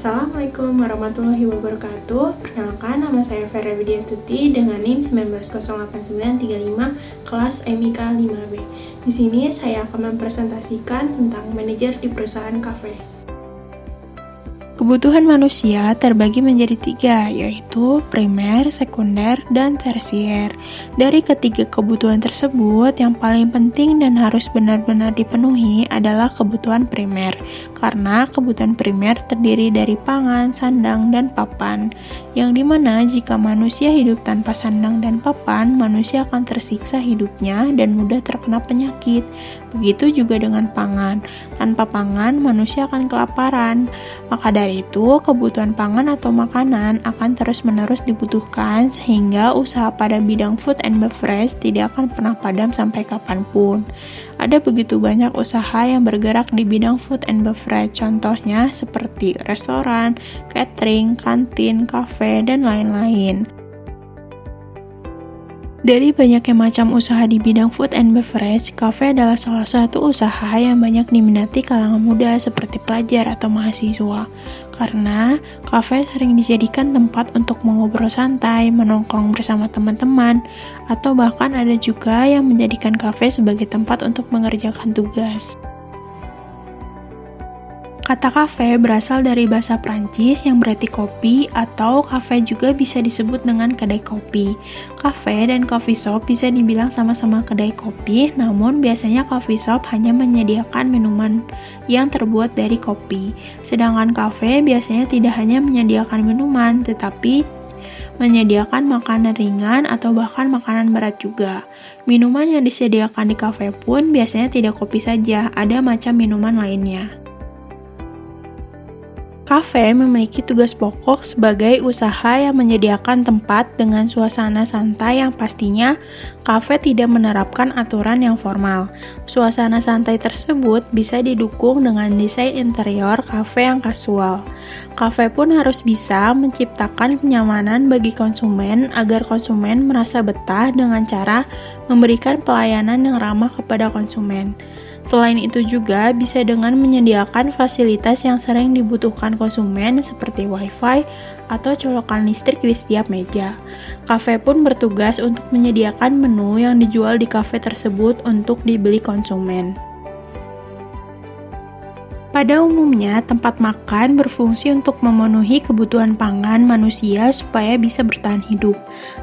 Assalamualaikum warahmatullahi wabarakatuh. Perkenalkan, nama saya Vera Widiastuti dengan NIM 1908935 kelas MIK 5B. Di sini saya akan mempresentasikan tentang manajer di perusahaan kafe. Kebutuhan manusia terbagi menjadi 3, yaitu primer, sekunder, dan tersier. Dari ketiga kebutuhan tersebut, yang paling penting dan harus benar-benar dipenuhi adalah kebutuhan primer, karena kebutuhan primer terdiri dari pangan, sandang, dan papan, yang dimana jika manusia hidup tanpa sandang dan papan, manusia akan tersiksa hidupnya dan mudah terkena penyakit. Begitu juga dengan pangan. Tanpa pangan, manusia akan kelaparan. Maka dari itu, kebutuhan pangan atau makanan akan terus-menerus dibutuhkan sehingga usaha pada bidang food and beverage tidak akan pernah padam sampai kapanpun. Ada begitu banyak usaha yang bergerak di bidang food and beverage, contohnya seperti restoran, catering, kantin, kafe, dan lain-lain. Dari banyaknya macam usaha di bidang food and beverage, kafe adalah salah satu usaha yang banyak diminati kalangan muda seperti pelajar atau mahasiswa. Karena kafe sering dijadikan tempat untuk mengobrol santai, menongkrong bersama teman-teman, atau bahkan ada juga yang menjadikan kafe sebagai tempat untuk mengerjakan tugas. Kata kafe berasal dari bahasa Prancis yang berarti kopi, atau kafe juga bisa disebut dengan kedai kopi. Kafe dan coffee shop bisa dibilang sama-sama kedai kopi, namun biasanya coffee shop hanya menyediakan minuman yang terbuat dari kopi. Sedangkan kafe biasanya tidak hanya menyediakan minuman, tetapi menyediakan makanan ringan atau bahkan makanan berat juga. Minuman yang disediakan di kafe pun biasanya tidak kopi saja, ada macam minuman lainnya. Kafe memiliki tugas pokok sebagai usaha yang menyediakan tempat dengan suasana santai yang pastinya kafe tidak menerapkan aturan yang formal. Suasana santai tersebut bisa didukung dengan desain interior kafe yang kasual. Kafe pun harus bisa menciptakan kenyamanan bagi konsumen agar konsumen merasa betah dengan cara memberikan pelayanan yang ramah kepada konsumen. Selain itu juga bisa dengan menyediakan fasilitas yang sering dibutuhkan konsumen seperti wifi atau colokan listrik di setiap meja. Kafe pun bertugas untuk menyediakan menu yang dijual di kafe tersebut untuk dibeli konsumen. Pada umumnya, tempat makan berfungsi untuk memenuhi kebutuhan pangan manusia supaya bisa bertahan hidup.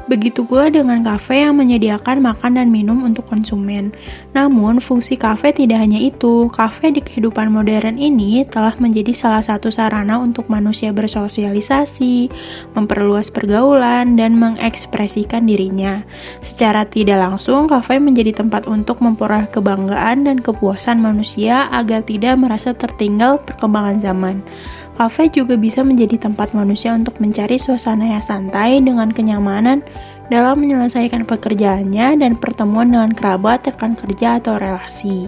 Begitu pula dengan kafe yang menyediakan makan dan minum untuk konsumen. Namun, fungsi kafe tidak hanya itu. Kafe di kehidupan modern ini telah menjadi salah satu sarana untuk manusia bersosialisasi, memperluas pergaulan, dan mengekspresikan dirinya. Secara tidak langsung, kafe menjadi tempat untuk memperoleh kebanggaan dan kepuasan manusia agar tidak merasa tertinggal perkembangan zaman. Kafe juga bisa menjadi tempat manusia untuk mencari suasana yang santai dengan kenyamanan dalam menyelesaikan pekerjaannya dan pertemuan dengan kerabat, rekan kerja, atau relasi.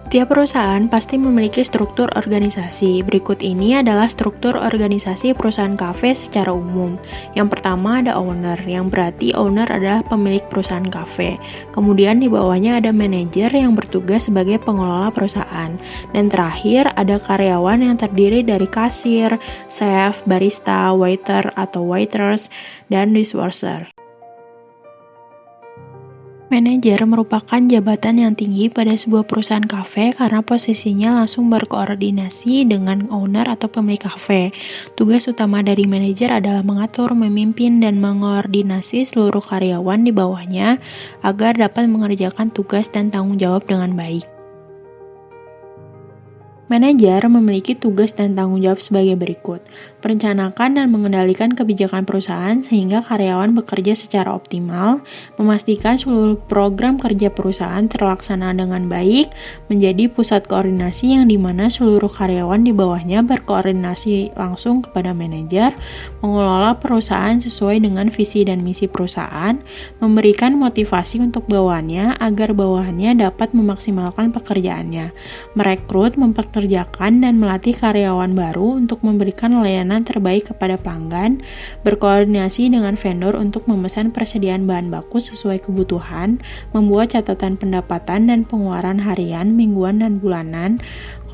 Tiap perusahaan pasti memiliki struktur organisasi. Berikut ini adalah struktur organisasi perusahaan kafe secara umum. Yang pertama ada owner, yang berarti owner adalah pemilik perusahaan kafe. Kemudian di bawahnya ada manajer yang bertugas sebagai pengelola perusahaan. Dan terakhir ada karyawan yang terdiri dari kasir, chef, barista, waiter atau waitress, dan dishwasher. Manajer merupakan jabatan yang tinggi pada sebuah perusahaan kafe karena posisinya langsung berkoordinasi dengan owner atau pemilik kafe. Tugas utama dari manajer adalah mengatur, memimpin, dan mengoordinasi seluruh karyawan di bawahnya agar dapat mengerjakan tugas dan tanggung jawab dengan baik. Manajer memiliki tugas dan tanggung jawab sebagai berikut: merencanakan dan mengendalikan kebijakan perusahaan sehingga karyawan bekerja secara optimal, memastikan seluruh program kerja perusahaan terlaksana dengan baik, menjadi pusat koordinasi yang dimana seluruh karyawan di bawahnya berkoordinasi langsung kepada manajer, mengelola perusahaan sesuai dengan visi dan misi perusahaan, memberikan motivasi untuk bawahannya agar bawahannya dapat memaksimalkan pekerjaannya, merekrut, mempekerjakan dan melatih karyawan baru untuk memberikan layanan terbaik kepada pelanggan, berkoordinasi dengan vendor untuk memesan persediaan bahan baku sesuai kebutuhan, membuat catatan pendapatan dan pengeluaran harian, mingguan, dan bulanan,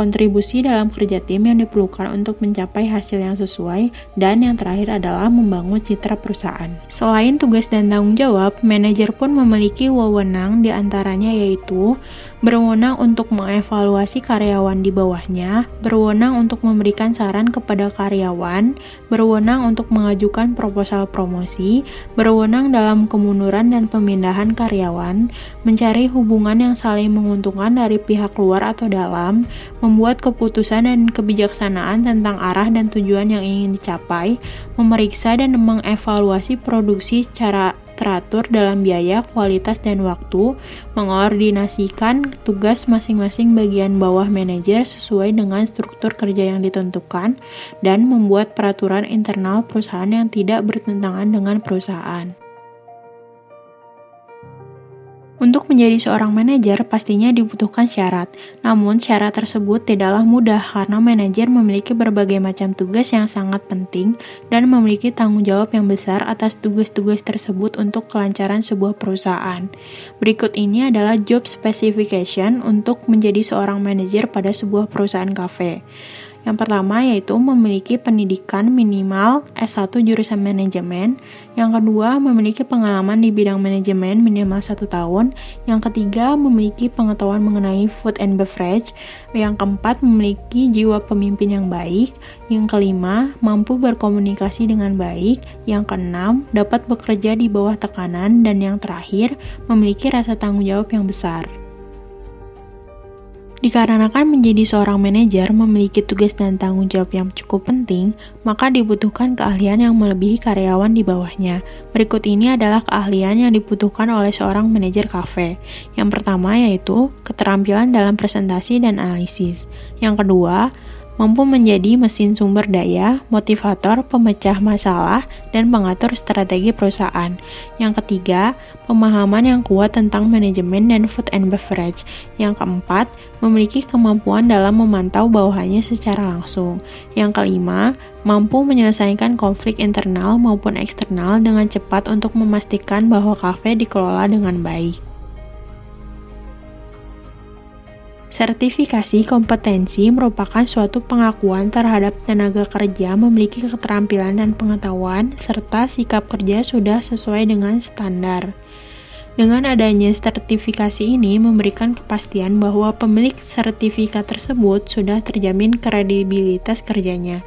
berkontribusi dalam kerja tim yang diperlukan untuk mencapai hasil yang sesuai, dan yang terakhir adalah membangun citra perusahaan. Selain tugas dan tanggung jawab, manajer pun memiliki wewenang, di antaranya yaitu berwenang untuk mengevaluasi karyawan di bawahnya, berwenang untuk memberikan saran kepada karyawan, berwenang untuk mengajukan proposal promosi, berwenang dalam kemunduran dan pemindahan karyawan, mencari hubungan yang saling menguntungkan dari pihak luar atau dalam, membuat keputusan dan kebijaksanaan tentang arah dan tujuan yang ingin dicapai, memeriksa dan mengevaluasi produksi secara teratur dalam biaya, kualitas, dan waktu, mengordinasikan tugas masing-masing bagian bawah manajer sesuai dengan struktur kerja yang ditentukan, dan membuat peraturan internal perusahaan yang tidak bertentangan dengan perusahaan. Untuk menjadi seorang manajer, pastinya dibutuhkan syarat. Namun, syarat tersebut tidaklah mudah karena manajer memiliki berbagai macam tugas yang sangat penting dan memiliki tanggung jawab yang besar atas tugas-tugas tersebut untuk kelancaran sebuah perusahaan. Berikut ini adalah job specification untuk menjadi seorang manajer pada sebuah perusahaan kafe. Yang pertama yaitu memiliki pendidikan minimal S1 jurusan manajemen. Yang kedua, memiliki pengalaman di bidang manajemen minimal 1 tahun. Yang ketiga, memiliki pengetahuan mengenai food and beverage. Yang keempat, memiliki jiwa pemimpin yang baik. Yang kelima, mampu berkomunikasi dengan baik. Yang keenam, dapat bekerja di bawah tekanan. Dan yang terakhir, memiliki rasa tanggung jawab yang besar. Dikarenakan menjadi seorang manajer memiliki tugas dan tanggung jawab yang cukup penting, maka dibutuhkan keahlian yang melebihi karyawan di bawahnya. Berikut ini adalah keahlian yang dibutuhkan oleh seorang manajer kafe. Yang pertama yaitu keterampilan dalam presentasi dan analisis. Yang kedua, mampu menjadi mesin sumber daya, motivator, pemecah masalah, dan pengatur strategi perusahaan. Yang ketiga, pemahaman yang kuat tentang manajemen dan food and beverage. Yang keempat, memiliki kemampuan dalam memantau bawahannya secara langsung. Yang kelima, mampu menyelesaikan konflik internal maupun eksternal dengan cepat untuk memastikan bahwa kafe dikelola dengan baik. Sertifikasi kompetensi merupakan suatu pengakuan terhadap tenaga kerja memiliki keterampilan dan pengetahuan, serta sikap kerja sudah sesuai dengan standar. Dengan adanya sertifikasi ini memberikan kepastian bahwa pemilik sertifikat tersebut sudah terjamin kredibilitas kerjanya.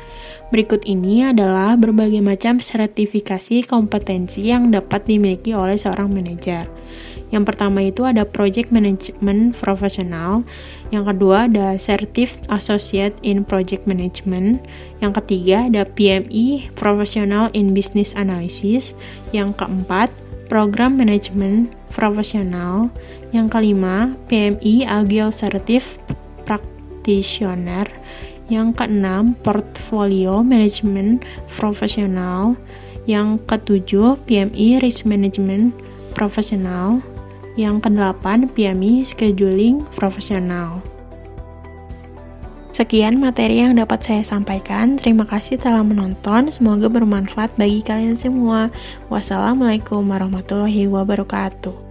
Berikut ini adalah berbagai macam sertifikasi kompetensi yang dapat dimiliki oleh seorang manajer. Yang pertama itu ada Project Management Professional. Yang kedua ada Certified Associate in Project Management. Yang ketiga ada PME Professional in Business Analysis. Yang keempat Program Management Professional. Yang kelima PME Agile Certified Practitioner. Yang keenam Portfolio Management Professional. Yang ketujuh PME Risk Management Professional. Yang kedelapan PME Scheduling Professional. Sekian materi yang dapat saya sampaikan. Terima kasih telah menonton. Semoga bermanfaat bagi kalian semua. Wassalamualaikum warahmatullahi wabarakatuh.